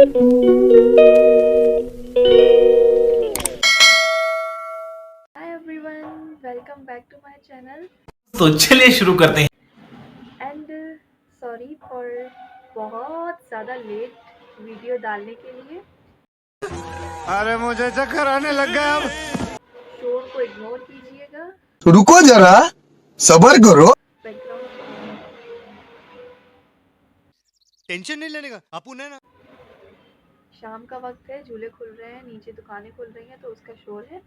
Hi everyone, welcome back to my channel तो चलिए शुरू करते हैं। and sorry for बहुत ज़्यादा लेट वीडियो डालने के लिए। अरे मुझे चक्कर आने लग गया अब। शोर को इग्नोर कीजिएगा। रुको जरा, सबर करो। बैकग्राउंड टेंशन नहीं लेने का, अपुन है ना। शाम का वक्त है, झूले खुल रहे हैं, नीचे दुकानें खुल रही हैं तो उसका शोर है,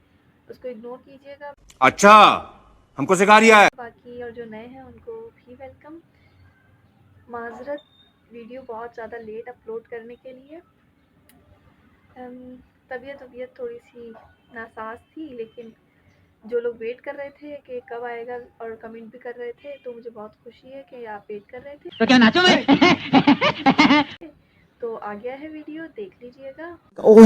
उसको इग्नोर कीजिएगा। अच्छा, हमको सिखा रिया है। बाकी और जो नए हैं उनको भी वेलकम। माजरत वीडियो बहुत ज़्यादा लेट अपलोड करने के लिए। तबीयत थोड़ी सी नासाज थी, लेकिन जो लोग वेट कर रहे थे कि कब आएगा और कमेंट भी कर रहे थे, तो मुझे बहुत खुशी है कि आप वेट कर रहे थे। तो क्या नाचो मैं? तो आ गया है वीडियो, देख लीजिएगा। ओह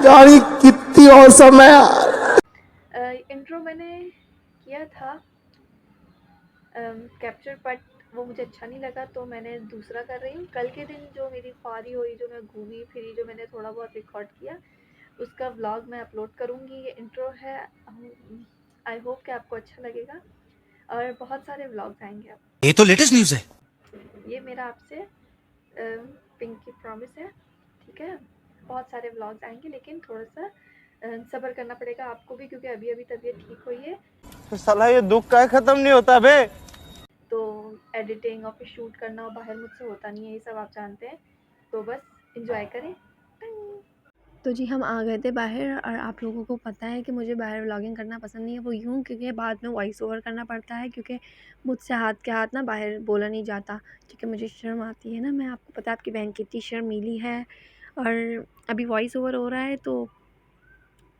यार ये कितनी औसम है यार। इंट्रो मैंने किया था कैप्चर, बट वो मुझे अच्छा नहीं लगा तो मैंने दूसरा कर रही हूँ। कल के दिन जो मेरी ख्वारी हुई, जो मैं घूमी फिरी, जो मैंने थोड़ा बहुत रिकॉर्ड किया, उसका व्लॉग मैं अपलोड करूँगी। ये इंट्रो है, आई होप कि आपको अच्छा लगेगा और बहुत सारे व्लॉग्स आएंगे। आप ये तो लेटेस्ट न्यूज़ है। ये मेरा आपसे पिंक की प्रॉमिस है, ठीक है। बहुत सारे व्लॉग्स आएंगे, लेकिन थोड़ा सा सब्र करना पड़ेगा आपको भी, क्योंकि अभी अभी तबीयत ठीक हुई है। तो साला ये दुख का खत्म नहीं होता बे। तो एडिटिंग और फिर शूट करना और बाहर मुझसे होता नहीं है, ये सब आप जानते हैं। तो बस इंजॉय करें। तो जी हम आ गए थे बाहर, और आप लोगों को पता है कि मुझे बाहर व्लॉगिंग करना पसंद नहीं है। वो यूँ क्योंकि बाद में वॉइस ओवर करना पड़ता है, क्योंकि मुझसे हाथ के हाथ ना बाहर बोला नहीं जाता, क्योंकि मुझे शर्म आती है ना। मैं आपको पता है आपकी बहन कितनी शर्मीली है, और अभी वॉइस ओवर हो रहा है तो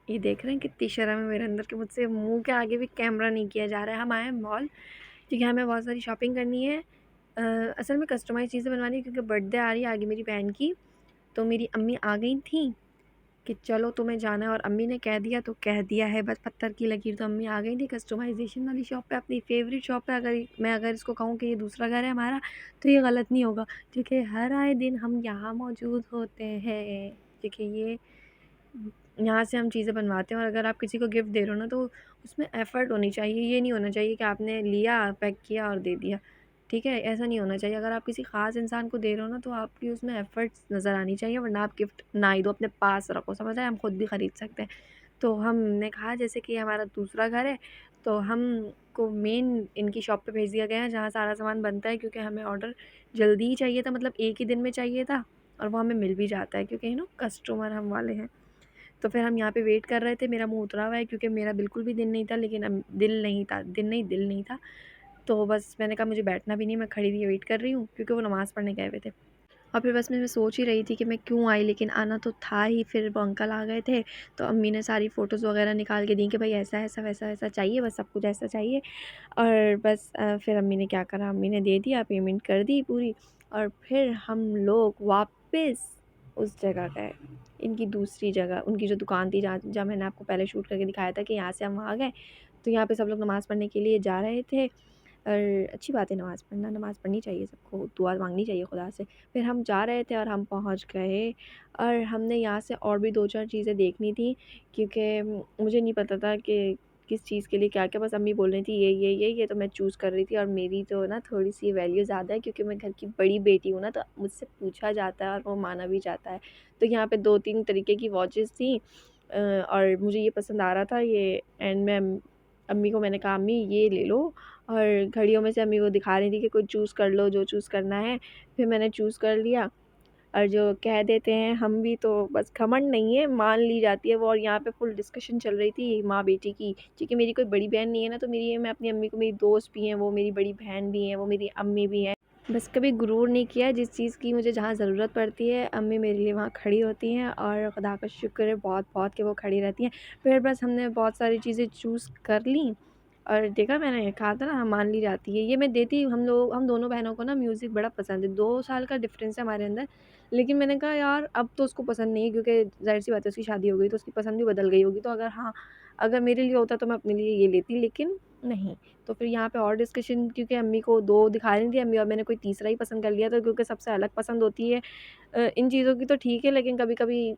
ये देख रहे हैं कितनी शर्म है मेरे अंदर कि मुझसे मुंह के आगे भी कैमरा नहीं किया जा रहा है। हम आए हैं मॉल, क्योंकि हमें बहुत सारी शॉपिंग करनी है। असल में कस्टमाइज़ चीज़ें बनवानी है, क्योंकि बर्थडे आ रही है आगे मेरी बहन की। तो मेरी अम्मी आ गई थी कि चलो तुम्हें जाना है, और अम्मी ने कह दिया तो कह दिया है, बस पत्थर की लकीर। तो अम्मी आ गई थी कस्टमाइजेशन वाली शॉप पे, अपनी फेवरेट शॉप पे। अगर इसको कहूँ कि ये दूसरा घर है हमारा, तो ये गलत नहीं होगा, क्योंकि हर आए दिन हम यहाँ मौजूद होते हैं, क्योंकि ये यहाँ से हम चीज़ें बनवाते हैं। और अगर आप किसी को गिफ्ट दे रहे हो ना, तो उसमें एफ़र्ट होनी चाहिए। ये नहीं होना चाहिए कि आपने लिया, पैक किया और दे दिया, ठीक है? ऐसा नहीं होना चाहिए। अगर आप किसी ख़ास इंसान को दे रहे हो ना, तो आपकी उसमें एफ़र्ट्स नज़र आनी चाहिए, वरना आप गिफ्ट ना ही दो, अपने पास रखो, समझ आए? हम खुद भी ख़रीद सकते हैं। तो हमने कहा जैसे कि हमारा दूसरा घर है, तो हमको मेन इनकी शॉप पे भेज दिया गया है, जहाँ सारा सामान बनता है, क्योंकि हमें ऑर्डर जल्दी ही चाहिए था, मतलब एक ही दिन में चाहिए था, और वो हमें मिल भी जाता है, क्योंकि कस्टमर हम वाले हैं। तो फिर हम यहाँ पे वेट कर रहे थे। मेरा मुँह उतरा हुआ है, क्योंकि मेरा बिल्कुल भी दिन नहीं था, लेकिन दिल नहीं था। तो बस मैंने कहा मुझे बैठना भी नहीं, मैं खड़ी हुई वेट कर रही हूँ, क्योंकि वो नमाज़ पढ़ने गए हुए थे। और फिर बस मैं सोच ही रही थी कि मैं क्यों आई, लेकिन आना तो था ही। फिर वो अंकल आ गए थे, तो अम्मी ने सारी फ़ोटोज़ वगैरह निकाल के दी कि भाई ऐसा ऐसा वैसा वैसा चाहिए, बस सब कुछ ऐसा चाहिए। और बस फिर अम्मी ने क्या करा, अम्मी ने दे दिया, पेमेंट कर दी पूरी। और फिर हम लोग वापस उस जगह गए, इनकी दूसरी जगह, उनकी जो दुकान थी जहाँ जहाँ मैंने आपको पहले शूट करके दिखाया था कि यहाँ से हम आ गए। तो यहाँ पे सब लोग नमाज़ पढ़ने के लिए जा रहे थे, और अच्छी बात है नमाज़ पढ़ना, नमाज़ पढ़नी चाहिए सबको, दुआ मांगनी चाहिए खुदा से। फिर हम जा रहे थे और हम पहुँच गए, और हमने यहाँ से और भी 2-4 चीज़ें देखनी थी, क्योंकि मुझे नहीं पता था कि किस चीज़ के लिए क्या-क्या। बस अम्मी बोल रही थी ये तो मैं चूज़ कर रही थी। और मेरी तो ना थोड़ी-सी वैल्यू ज़्यादा है, क्योंकि मैं घर की बड़ी बेटी हूँ ना, तो मुझसे पूछा जाता है और वो माना भी जाता है। तो यहाँ पे 2-3 तरीके की वॉचेस थी, और मुझे ये पसंद आ रहा था ये। एंड मैं अम्मी को मैंने कहा अम्मी ये ले लो, और घड़ियों में से अम्मी वो दिखा रही थी कि कुछ चूज़ कर लो, जो चूज़ करना है। फिर मैंने चूज़ कर लिया। और जो कह देते हैं हम भी, तो बस घमंड नहीं है, मान ली जाती है वो। और यहाँ पे फुल डिस्कशन चल रही थी माँ बेटी की, क्योंकि मेरी कोई बड़ी बहन नहीं है ना, तो मैं अपनी अम्मी को, मेरी दोस्त भी हैं वो, मेरी बड़ी बहन भी हैं वो, मेरी अम्मी भी हैं। बस कभी गुरूर नहीं किया, जिस चीज़ की मुझे जहाँ ज़रूरत पड़ती है अम्मी मेरे लिए वहाँ खड़ी होती हैं, और खुदा का शुक्र है बहुत बहुत कि वो खड़ी रहती हैं। फिर बस हमने बहुत सारी चीज़ें चूज़ कर लीं, और देखा मैंने कहा था ना हाँ, मान ली जाती है। ये मैं देती हम दोनों बहनों को ना म्यूज़िक बड़ा पसंद है। 2 साल का डिफ़रेंस है हमारे अंदर। लेकिन मैंने कहा यार अब तो उसको पसंद नहीं है क्योंकि ज़ाहिर-सी बात है उसकी शादी हो गई तो उसकी पसंद भी बदल गई होगी। तो अगर हाँ, अगर मेरे लिए होता तो मैं अपने लिए ये लेती लेकिन नहीं। तो फिर यहाँ पे और डिस्कशन क्योंकि अम्मी को 2 दिखा रही थी अम्मी और मैंने कोई तीसरा ही पसंद कर लिया था क्योंकि सबसे अलग पसंद होती है। इन चीज़ों की तो ठीक है लेकिन कभी-कभी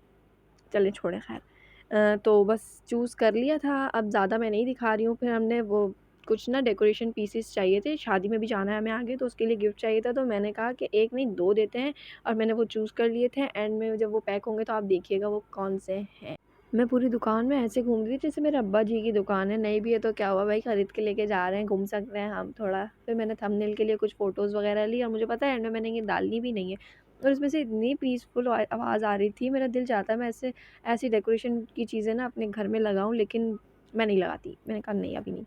चलें छोड़ें ख़ैर। तो बस चूज़ कर लिया था, अब ज़्यादा मैं नहीं दिखा रही हूँ। फिर हमने वो कुछ ना डेकोरेशन पीसेस चाहिए थे, शादी में भी जाना है हमें आगे तो उसके लिए गिफ्ट चाहिए था। तो मैंने कहा कि 1 नहीं 2 देते हैं और मैंने वो चूज़ कर लिए थे। एंड में जब वो पैक होंगे तो आप देखिएगा वो कौन से हैं। मैं पूरी दुकान में ऐसे घूम रही थी जैसे मेरे अब्बा जी की दुकान है, नहीं भी है तो क्या हुआ भाई खरीद के लेके जा रहे हैं, घूम सकते हैं हम थोड़ा। फिर मैंने थंबनेल के लिए कुछ फ़ोटोज़ वगैरह ली और मुझे पता है एंड में मैंने ये डालनी भी नहीं है। और उसमें से इतनी पीसफुल आवाज़ आ रही थी, मेरा दिल चाहता है मैं ऐसी डेकोरेशन की चीज़ें ना अपने घर में लगाऊँ लेकिन मैं नहीं लगाती। मैंने कहा नहीं अभी नहीं।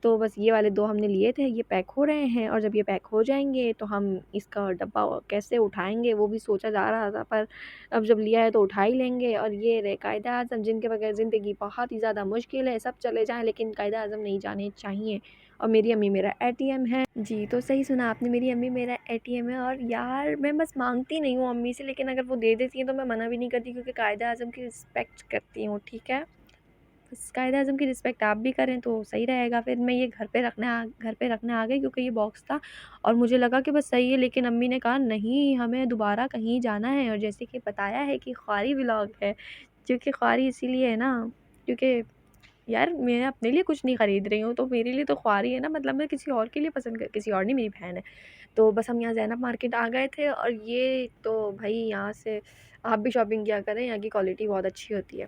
तो बस ये वाले 2 हमने लिए थे, ये पैक हो रहे हैं और जब ये पैक हो जाएँगे तो हम इसका डब्बा कैसे उठाएँगे वो भी सोचा जा रहा था, पर अब जब लिया है तो उठा ही लेंगे। और ये रहे कायदे-आज़म जिनके बगैर ज़िंदगी बहुत ही ज़्यादा मुश्किल है, सब चले जाएँ लेकिन कायदे-आज़म नहीं जाने चाहिए। और मेरी अम्मी मेरा एटीएम है। जी, तो सही सुना आपने, मेरी अम्मी मेरा एटीएम है। और यार मैं बस माँगती नहीं हूँ अम्मी से लेकिन अगर वो दे देती हैं तो मैं मना भी नहीं करती क्योंकि कायदे-आज़म की रिस्पेक्ट करती हूँ, ठीक है? बस कायदे-आज़म की रिस्पेक्ट आप भी करें तो सही रहेगा। फिर मैं ये घर पे रखने आ गई क्योंकि ये बॉक्स था और मुझे लगा कि बस सही है लेकिन अम्मी ने कहा नहीं हमें दोबारा कहीं जाना है। और जैसे कि बताया है कि ख्वारी व्लॉग है, क्योंकि ख्वारी इसीलिए है ना क्योंकि यार मैं अपने लिए कुछ नहीं खरीद रही हूँ तो मेरे लिए तो ख्वारी है ना, मतलब मैं किसी और के लिए पसंद कर किसी और नहीं, मेरी बहन है। तो बस हम यहाँ ज़ैनब मार्केट आ गए थे और ये तो भाई यहाँ से आप भी शॉपिंग किया करें, यहाँ की क्वालिटी बहुत अच्छी होती है।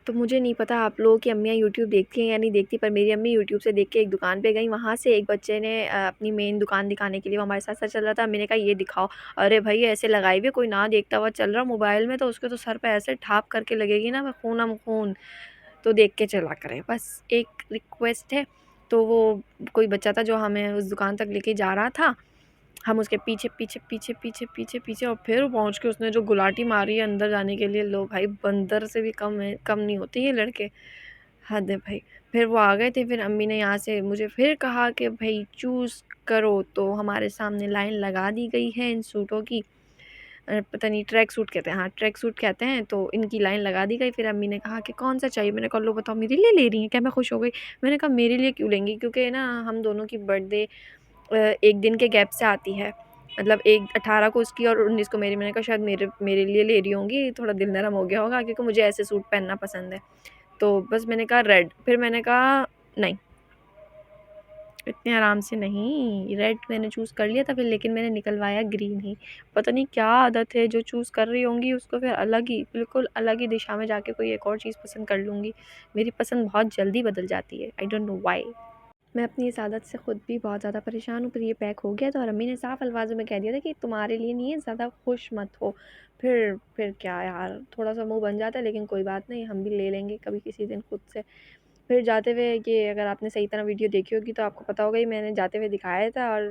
तो मुझे नहीं पता आप लोगों की अम्मियाँ यूट्यूब देखती हैं या नहीं देखती, पर मेरी अम्मी यूट्यूब से देख के एक दुकान पे गई, वहाँ से एक बच्चे ने अपनी मेन दुकान दिखाने के लिए वो हमारे साथ-साथ चल रहा था। मैंने कहा ये दिखाओ, अरे भाई ऐसे लगाई हुई है, कोई ना देखता हुआ चल रहा मोबाइल में तो उसके तो सर पे ऐसे ठाप करके लगेगी ना खून, तो देख के चला करें। बस एक रिक्वेस्ट है। तो वो कोई बच्चा था जो हमें उस दुकान तक लेके जा रहा था, हम उसके पीछे और फिर पहुँच के उसने जो गुलाटी मारी है अंदर जाने के लिए, लो भाई बंदर से भी कम नहीं होते ये लड़के, हद है भाई। फिर वो आ गए थे, फिर अम्मी ने यहाँ से मुझे फिर कहा कि भाई चूज़ करो, तो हमारे सामने लाइन लगा दी गई है इन सूटों की। पता नहीं ट्रैक सूट कहते हैं, हाँ ट्रैक सूट कहते हैं, तो इनकी लाइन लगा दी गई। फिर अम्मी ने कहा कि कौन सा चाहिए, मैंने कहा लो बताओ मेरे लिए ले रही हैं क्या? मैं खुश हो गई। मैंने कहा मेरे लिए क्यों लेंगी, क्योंकि ना हम दोनों की बर्थडे एक दिन के गैप से आती है, मतलब एक 18 को उसकी और 19 को मेरी। मैंने कहा शायद मेरे लिए ले रही होंगी, थोड़ा दिल नरम हो गया होगा क्योंकि मुझे ऐसे सूट पहनना पसंद है। तो बस मैंने कहा रेड, फिर मैंने कहा नहीं, इतने आराम से नहीं, रेड मैंने चूज़ कर लिया था फिर, लेकिन मैंने निकलवाया ग्रीन ही। पता नहीं क्या आदत है, जो चूज़ कर रही होंगी उसको फिर अलग ही, बिल्कुल अलग ही दिशा में जाके कोई एक और चीज़ पसंद कर लूँगी। मेरी पसंद बहुत जल्दी बदल जाती है, आई डोंट नो व्हाई। मैं अपनी इस आदत से खुद भी बहुत ज़्यादा परेशान हूँ, पर ये पैक हो गया था और अम्मी ने साफ़ अल्फ़ाज़ों में कह दिया था कि तुम्हारे लिए नहीं है, ज़्यादा खुश मत हो। फिर क्या यार, थोड़ा-सा मुँह बन जाता है लेकिन कोई बात नहीं, हम भी ले लेंगे कभी किसी दिन खुद से। फिर जाते हुए ये अगर आपने सही तरह वीडियो देखी होगी तो आपको पता होगा ये मैंने जाते हुए दिखाया था। और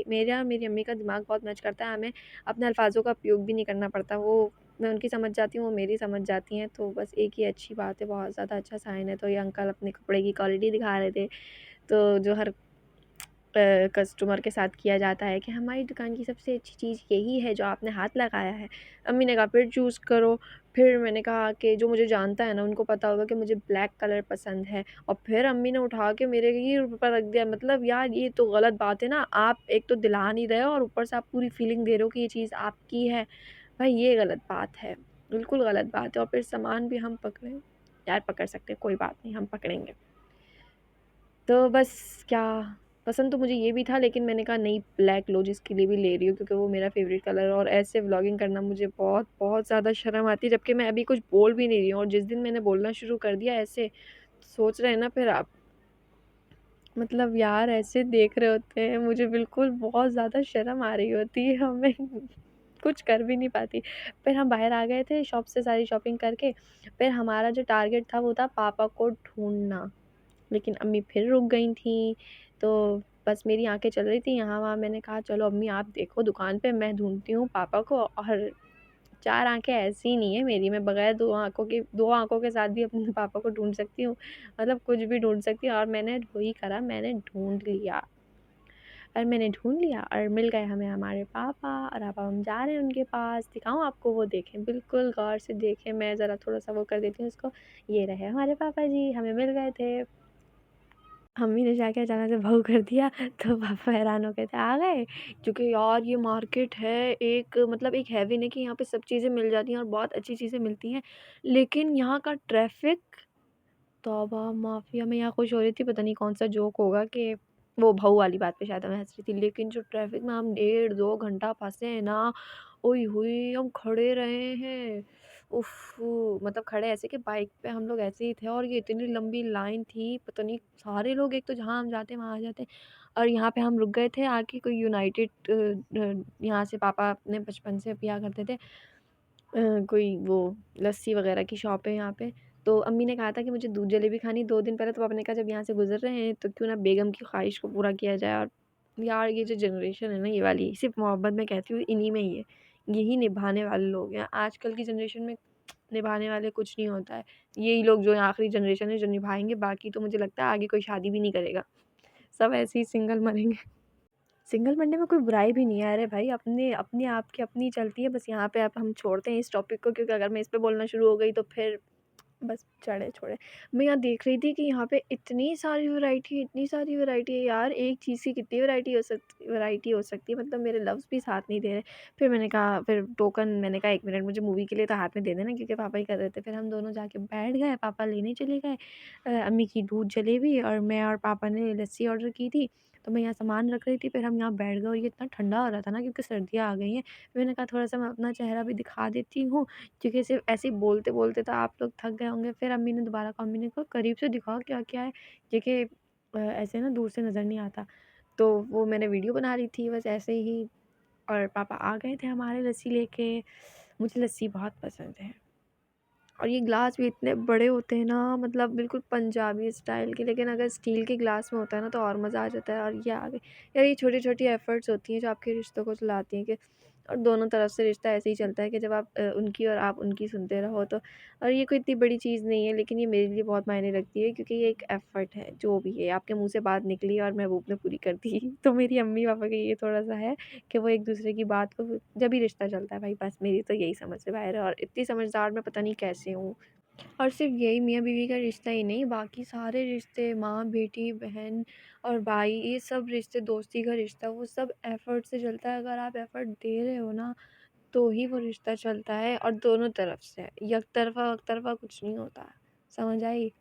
मेरा और मेरी अम्मी का दिमाग बहुत मैच करता है, हमें अपने अल्फ़ाज़ों का उपयोग भी नहीं करना पड़ता। वो मैं उनकी समझ जाती हूँ, वो मेरी समझ जाती हैं, तो बस एक ही अच्छी बात है, बहुत ज़्यादा अच्छा साइन है। तो ये अंकल अपने कपड़े की क्वालिटी दिखा रहे थे, तो जो हर कस्टमर के साथ किया जाता है कि हमारी दुकान की सबसे अच्छी चीज़ यही है जो आपने हाथ लगाया है। अम्मी ने कहा फिर चूज़ करो। फिर मैंने कहा कि जो मुझे जानता है ना उनको पता होगा कि मुझे ब्लैक कलर पसंद है, और फिर अम्मी ने उठा के मेरे ही ऊपर रख दिया। मतलब यार ये तो गलत बात है ना, आप एक तो दिला नहीं रहे हो और ऊपर से आप पूरी फीलिंग दे रहे हो कि ये चीज़ आपकी है। भाई ये गलत बात है, बिल्कुल गलत बात है। और फिर सामान भी हम पकड़े, यार पकड़ सकते हैं, कोई बात नहीं, हम पकड़ेंगे। तो बस क्या, पसंद तो मुझे ये भी था लेकिन मैंने कहा नहीं ब्लैक लो, जिसके लिए भी ले रही हूँ क्योंकि वो मेरा फ़ेवरेट कलर है। और ऐसे व्लॉगिंग करना मुझे बहुत बहुत ज़्यादा शर्म आती है, जबकि मैं अभी कुछ बोल भी नहीं रही हूँ। और जिस दिन मैंने बोलना शुरू कर दिया ऐसे, सोच रहे हैं ना फिर आप, मतलब यार ऐसे देख रहे होते हैं मुझे, बिल्कुल बहुत ज़्यादा शर्म आ रही होती है हमें कुछ कर भी नहीं पाती। फिर हम बाहर आ गए थे शॉप से सारी शॉपिंग करके। फिर हमारा जो टारगेट था वो था पापा को ढूँढना, लेकिन अम्मी फिर रुक गई थीं। तो बस मेरी आँखें चल रही थी यहाँ-वहाँ। मैंने कहा चलो अम्मी आप देखो दुकान पे, मैं ढूँढती हूँ पापा को। और 4 आँखें ऐसी नहीं है मेरी, मैं बगैर 2 आँखों के साथ भी अपने पापा को ढूँढ सकती हूँ, मतलब कुछ भी ढूँढ सकती हूँ। और मैंने वही करा, मैंने ढूँढ लिया। और मैंने ढूँढ लिया और मिल गए हमें हमारे पापा, और अब हम जा रहे हैं उनके पास। दिखाऊँ आपको? वो देखें, बिल्कुल गौर से देखें। मैं ज़रा थोड़ा-सा वो कर देती हूँ इसको। ये रहे हमारे पापा जी, हमें मिल गए थे। मम्मी ने जाके अचानक से भाऊ कर दिया, तो पापा हैरान हो गए थे, आ गए? क्योंकि यार ये मार्केट है एक, मतलब एक है भी नहीं कि यहाँ पे सब चीज़ें मिल जाती हैं और बहुत अच्छी चीज़ें मिलती हैं। लेकिन यहाँ का ट्रैफ़िक, तौबा माफ़िया। मैं यहाँ खुश हो रही थी, पता नहीं कौन-सा जोक होगा कि वो भाऊ वाली बात पे शायद मैं हँस रही थी। लेकिन जो ट्रैफ़िक में हम 1.5-2 घंटा फँसे हैं ना, ओए होए! हम खड़े रहे हैं। उफ़! मतलब खड़े ऐसे कि बाइक पे हम लोग ऐसे ही थे, और ये इतनी लंबी लाइन थी, पता नहीं सारे लोग एक तो जहाँ हम जाते हैं वहाँ आ जाते हैं। और यहाँ पे हम रुक गए थे आके, कोई यूनाइटेड यहाँ से पापा अपने बचपन से पिया करते थे। कोई वो लस्सी वग़ैरह की शॉप है यहाँ पे। तो अम्मी ने कहा था कि मुझे दूध जलेबी खानी 2 दिन पहले, तो पापा ने कहा जब यहाँ से गुज़र रहे हैं तो क्यों ना बेगम की ख़्वाहिश को पूरा किया जाए। और यार ये जो जनरेशन है ना ये वाली, सिर्फ़ मोहब्बत मैं कहती हूँ इन्हीं में ही है। यही निभाने वाले लोग हैं। आजकल की जनरेशन में निभाने वाले कुछ नहीं होता है। यही लोग जो आखिरी जनरेशन है जो निभाएँगे, बाकी तो मुझे लगता है आगे कोई शादी भी नहीं करेगा। सब ऐसे ही सिंगल मरेंगे। सिंगल मरने में कोई बुराई भी नहीं है। अरे भाई, अपने अपने आप की अपनी चलती है। बस यहाँ पे अब हम छोड़ते हैं इस टॉपिक को, क्योंकि अगर मैं इस पे बोलना शुरू हो गई तो फिर बस चढ़े-छोड़े। मैं यहाँ देख रही थी कि यहाँ पे इतनी सारी वैरायटी है यार, एक चीज़ की कितनी वैरायटी हो सकती है, मतलब मेरे लफ्ज़ भी साथ नहीं दे रहे। फिर मैंने कहा, फिर टोकन मैंने कहा 1 मिनट मुझे मूवी के लिए तो हाथ में दे देना, क्योंकि पापा ही कर रहे थे। फिर हम दोनों जाके बैठ गए, पापा लेने चले गए अम्मी की दूध जलेबी, और मैं और पापा ने लस्सी ऑर्डर की थी। तो मैं यहाँ सामान रख रही थी, फिर हम यहाँ बैठ गए, और ये इतना ठंडा हो रहा था ना क्योंकि सर्दियाँ आ गई हैं। मैंने कहा थोड़ा-सा मैं अपना चेहरा भी दिखा देती हूँ, क्योंकि सिर्फ़ ऐसे ही बोलते-बोलते तो आप लोग थक गए होंगे। फिर अम्मी ने दोबारा कहा, मम्मी ने कहा करीब से दिखाओ क्या-क्या है, क्योंकि ऐसे ना दूर से नज़र नहीं आता। तो वो मैंने वीडियो बना रही थी बस ऐसे ही, और पापा आ गए थे हमारे लस्सी लेके। मुझे लस्सी बहुत पसंद है। और ये ग्लास भी इतने बड़े होते हैं ना, मतलब बिल्कुल पंजाबी स्टाइल के। लेकिन अगर स्टील के ग्लास में होता है ना तो और मज़ा आ जाता है। और ये आ गए यार, ये छोटी-छोटी एफ़र्ट्स होती हैं जो आपके रिश्तों को चलाती हैं, कि और दोनों तरफ से रिश्ता ऐसे ही चलता है कि जब आप उनकी और आप उनकी सुनते रहो तो। और ये कोई इतनी बड़ी चीज़ नहीं है, लेकिन ये मेरे लिए बहुत मायने रखती है, क्योंकि ये एक एफ़र्ट है जो भी है। आपके मुँह से बात निकली और महबूब ने पूरी कर दी। तो मेरी अम्मी-पापा का ये थोड़ा-सा है कि वो एक-दूसरे की बात को, जब भी रिश्ता चलता है भाई, बस मेरी तो यही समझ से बाहर है। और इतनी समझदार मैं पता नहीं कैसे हूँ। और सिर्फ़ यही मियाँ-बीवी का रिश्ता ही नहीं, बाकी सारे रिश्ते, माँ, बेटी, बहन और भाई, ये सब रिश्ते, दोस्ती का रिश्ता, वो सब एफ़र्ट से चलता है। अगर आप एफ़र्ट दे रहे हो ना, तो ही वो रिश्ता चलता है, और दोनों तरफ से। एक तरफ़ा कुछ नहीं होता, समझ आई?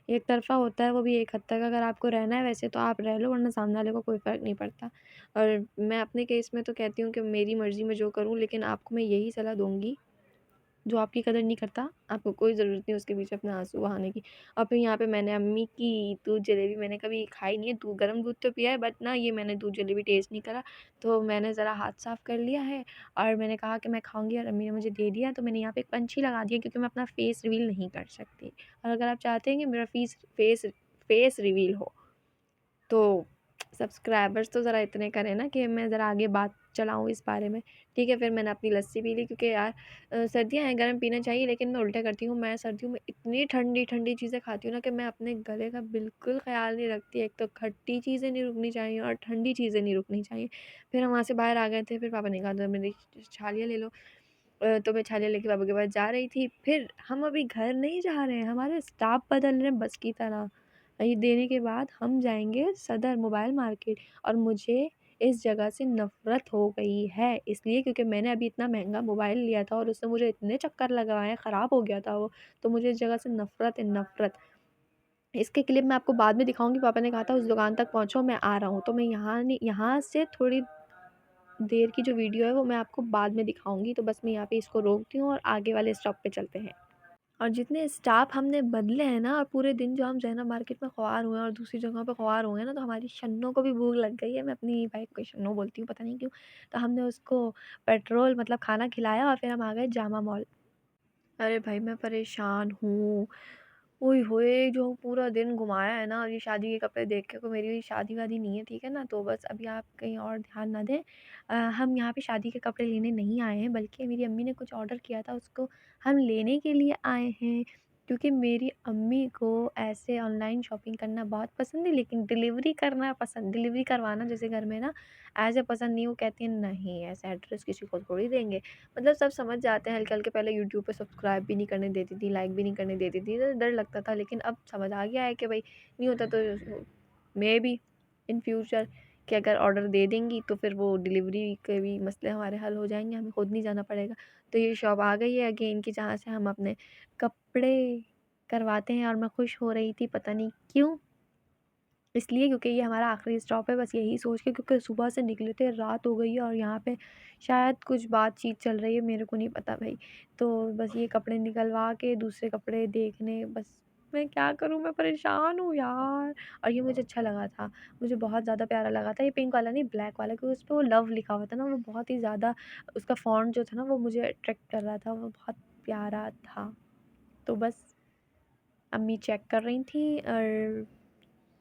एक तरफ़ा होता है वो भी एक हद तक। अगर आपको रहना है वैसे तो आप रह लो, वरना सामने वाले को कोई फ़र्क नहीं पड़ता। और मैं अपने केस में तो कहती हूँ कि मेरी मर्ज़ी में जो करूँ, लेकिन आपको मैं यही सलाह दूँगी, जो आपकी कदर नहीं करता, आपको कोई ज़रूरत नहीं उसके पीछे अपना आँसू बहाने की। और फिर यहाँ पे मैंने अम्मी की दूध जलेबी मैंने कभी खाई नहीं है, गर्म दूध तो पिया है, बट ना ये मैंने दूध जलेबी टेस्ट नहीं करा। तो मैंने ज़रा हाथ साफ़ कर लिया है, और मैंने कहा कि मैं खाऊँगी, और अम्मी ने मुझे दे दिया। तो मैंने यहाँ पे एक पंछी लगा दिया, क्योंकि मैं अपना फ़ेस रिवील नहीं कर सकती। और अगर आप चाहते हैं कि मेरा फ़ेस रिवील हो, तो सब्सक्राइबर्स तो ज़रा इतने करें ना कि मैं ज़रा आगे बात चलाऊँ इस बारे में। ठीक है, फिर मैंने अपनी लस्सी पी ली, क्योंकि यार सर्दियाँ हैं, गर्म पीना चाहिए, लेकिन मैं उल्टा करती हूँ। मैं सर्दियों में इतनी ठंडी-ठंडी चीज़ें खाती हूँ ना कि मैं अपने गले का बिल्कुल ख़्याल नहीं रखती। एक तो खट्टी चीज़ें नहीं रुकनी चाहिए और ठंडी चीज़ें नहीं रुकनी चाहिए। फिर हम वहाँ से बाहर आ गए थे, फिर पापा ने कहा, "तो मेरी छालिया ले लो।" तो मैं छालिया लेके पापा के पास जा रही थी। फिर हम अभी घर नहीं जा रहे हैं, हमारे स्टाफ बदल रहे हैं बस की तरह। ये देने के बाद हम जाएँगे सदर मोबाइल मार्केट, और मुझे इस जगह से नफ़रत हो गई है, इसलिए क्योंकि मैंने अभी इतना महँगा मोबाइल लिया था और उससे मुझे इतने चक्कर लगवाए, ख़राब हो गया था वो। तो मुझे इस जगह से नफ़रत है, नफ़रत। इसके क्लिप मैं आपको बाद में दिखाऊँगी। पापा ने कहा था उस दुकान तक पहुँचो, मैं आ रहा हूँ। तो मैं यहाँ से थोड़ी देर की जो वीडियो है वो मैं आपको बाद में दिखाऊँगी। तो बस मैं यहाँ पे इसको रोकती हूँ और आगे वाले स्टॉप पे चलते हैं। और जितने स्टाफ हमने बदले हैं ना, और पूरे दिन जो हम ज़ैनब मार्केट में ख़्वार हुए हैं और दूसरी जगहों पे ख़्वार हुए हैं ना, तो हमारी शन्नों को भी भूख लग गई है। मैं अपनी बाइक को शन्नो बोलती हूँ, पता नहीं क्यों। तो हमने उसको पेट्रोल मतलब खाना खिलाया, और फिर हम आ गए जामा मॉल। अरे भाई, मैं परेशान हूँ। ओए होए! जो पूरा दिन घुमाया है ना, ये शादी के कपड़े देख के, कोई मेरी शादी-वादी नहीं है, ठीक है ना? तो बस अभी आप कहीं और ध्यान ना दें। हम यहाँ पे शादी के कपड़े लेने नहीं आए हैं, बल्कि मेरी अम्मी ने कुछ ऑर्डर किया था, उसको हम लेने के लिए आए हैं। क्योंकि मेरी अम्मी को ऐसे ऑनलाइन शॉपिंग करना बहुत पसंद है, लेकिन डिलीवरी करवाना जैसे घर में ना, ऐसे पसंद नहीं। वो कहती हैं, "नहीं, ऐसा एड्रेस किसी को थोड़ी देंगे।" मतलब सब समझ जाते हैं हल्के-हल्के। पहले यूट्यूब पे सब्सक्राइब भी नहीं करने देती थी, लाइक भी नहीं करने देती थी, तो डर लगता था। लेकिन अब समझ आ गया है कि भई नहीं होता तो मेबी इन फ्यूचर कि अगर ऑर्डर दे देंगी तो फिर वो डिलीवरी के भी मसले हमारे हल हो जाएँगे, हमें खुद नहीं जाना पड़ेगा। तो ये शॉप आ गई है अगेन कि जहाँ से हम अपने कपड़े करवाते हैं, और मैं खुश हो रही थी, पता नहीं क्यों? इसलिए क्योंकि ये हमारा आखिरी स्टॉप है, बस यही सोच के, क्योंकि सुबह से निकले थे, रात हो गई है और यहाँ पे शायद कुछ बातचीत चल रही है, मेरे को नहीं पता भई। तो बस ये कपड़े निकलवा के दूसरे कपड़े देखने, बस मैं क्या करूँ, मैं परेशान हूँ यार। और ये मुझे अच्छा लगा था, मुझे बहुत ज़्यादा प्यारा लगा था, ये पिंक वाला नहीं, ब्लैक वाला, क्योंकि उसपे वो लव लिखा हुआ था ना, वो बहुत ही ज़्यादा, उसका फ़ॉन्ट जो था ना, वो मुझे अट्रैक्ट कर रहा था, वो बहुत प्यारा था। तो बस अम्मी चेक कर रही थी, और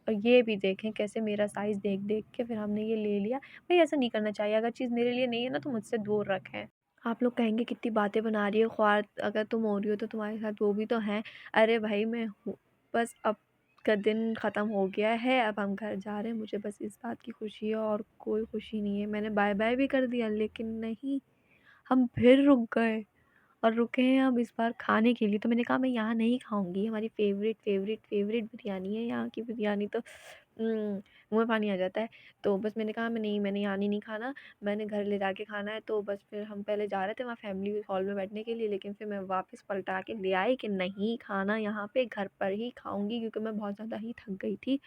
ये भी देखें कैसे मेरा साइज़ देख-देख के फिर हमने ये ले लिया। भई ऐसा नहीं करना चाहिए, अगर चीज़ मेरे लिए नहीं है ना, तो मुझसे दूर रखें। आप लोग कहेंगे कितनी बातें बना रही हो, ख्वार अगर तुम हो रही हो तो तुम्हारे साथ वो भी तो हैं। अरे भाई मैं हूँ, बस अब का दिन ख़त्म हो गया है, अब हम घर जा रहे हैं, मुझे बस इस बात की खुशी है और कोई खुशी नहीं है। मैंने बाय-बाय भी कर दिया, लेकिन नहीं, हम फिर रुक गए। और रुके हैं हम इस बार खाने के लिए। तो मैंने कहा मैं यहाँ नहीं खाऊँगी, हमारी फ़ेवरेट बिरयानी है, यहाँ की बिरयानी तो मुँह में पानी आ जाता है। तो बस मैंने कहा मैंने यहाँ नहीं खाना, मैंने घर ले जाके खाना है। तो बस फिर हम पहले जा रहे थे वहाँ फैमिली हॉल में बैठने के लिए, लेकिन फिर मैं वापस पलटा के ले आई कि नहीं खाना यहाँ पे, घर पर ही खाऊँगी, क्योंकि मैं बहुत ज़्यादा ही थक गई थी।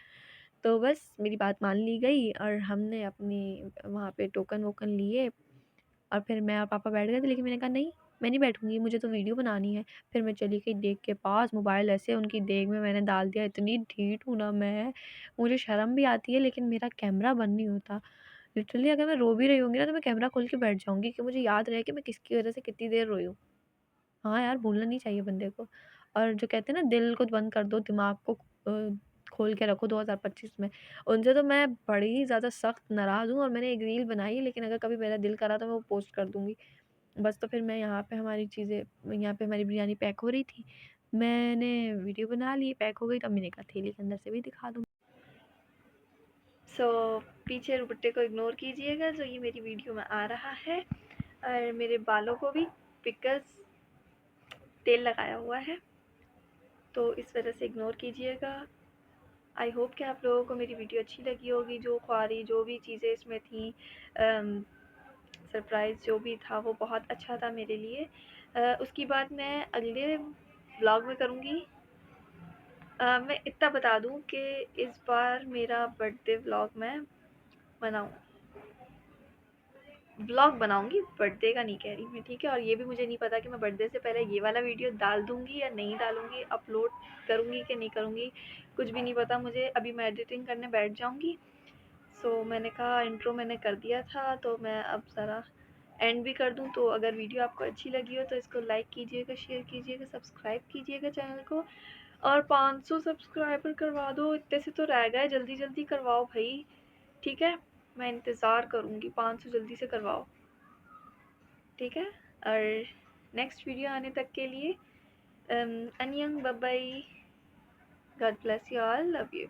तो बस मेरी बात मान ली गई और हमने अपनी वहाँ पे टोकन-वोकन लिए, और फिर मैं और पापा बैठ गए थे, लेकिन मैंने कहा नहीं, मैं नहीं बैठूँगी, मुझे तो वीडियो बनानी है। फिर मैं चली गई देग के पास, मोबाइल ऐसे उनकी देग में मैंने डाल दिया, इतनी ढीठ हूँ ना मैं, मुझे शर्म भी आती है, लेकिन मेरा कैमरा बंद नहीं होता। लिटरली अगर मैं रो भी रही होंगी ना, तो मैं कैमरा खोल के बैठ जाऊँगी कि मुझे याद रहे कि मैं किसकी वजह से कितनी देर रोई हूँ। हाँ यार, भूलना नहीं चाहिए बंदे को। और जो कहते हैं ना, दिल को बंद कर दो, दिमाग को खोल के रखो 2025 में। उनसे तो मैं बड़ी ही ज़्यादा सख्त नाराज़ हूँ, और मैंने एक रील बनाई है, लेकिन अगर कभी मेरा दिल करा तो मैं वो पोस्ट कर दूँगी। बस तो फिर मैं यहाँ पे यहाँ पे हमारी बिरयानी पैक हो रही थी। मैंने वीडियो बना ली, पैक हो गई, तो मैंने कहा थैली के अंदर से भी दिखा दूँ। पीछे दुपट्टे को इग्नोर कीजिएगा, जो ये मेरी वीडियो में आ रहा है, और मेरे बालों को भी बिकॉज़ तेल लगाया हुआ है, तो इस वजह से इग्नोर कीजिएगा। आई होप कि आप लोगों को मेरी वीडियो अच्छी लगी होगी। जो ख्वारी जो भी चीज़ें इसमें थी, सरप्राइज़ जो भी था, वो बहुत अच्छा था मेरे लिए। उसकी बात मैं अगले व्लॉग में करूँगी। मैं इतना बता दूँ कि इस बार मेरा बर्थडे व्लॉग बनाऊँगी, बर्थडे का नहीं कह रही मैं, ठीक है? और ये भी मुझे नहीं पता कि मैं बर्थडे से पहले ये वाला वीडियो डाल दूँगी या नहीं डालूँगी, अपलोड करूँगी कि नहीं करूँगी, कुछ भी नहीं पता मुझे। अभी मैं एडिटिंग करने बैठ जाऊँगी। मैंने कहा इंट्रो मैंने कर दिया था, तो मैं अब ज़रा एंड भी कर दूँ। तो अगर वीडियो आपको अच्छी लगी हो तो इसको लाइक कीजिएगा, शेयर कीजिएगा, सब्सक्राइब कीजिएगा चैनल को, और 500 सब्सक्राइबर करवा दो। इतने से तो रह गए, जल्दी-जल्दी करवाओ भई, ठीक है? मैं इंतज़ार करूँगी, 500 जल्दी से करवाओ, ठीक है? और नेक्स्ट वीडियो आने तक के लिए अन्यंग, bye bye, God bless you all, love you.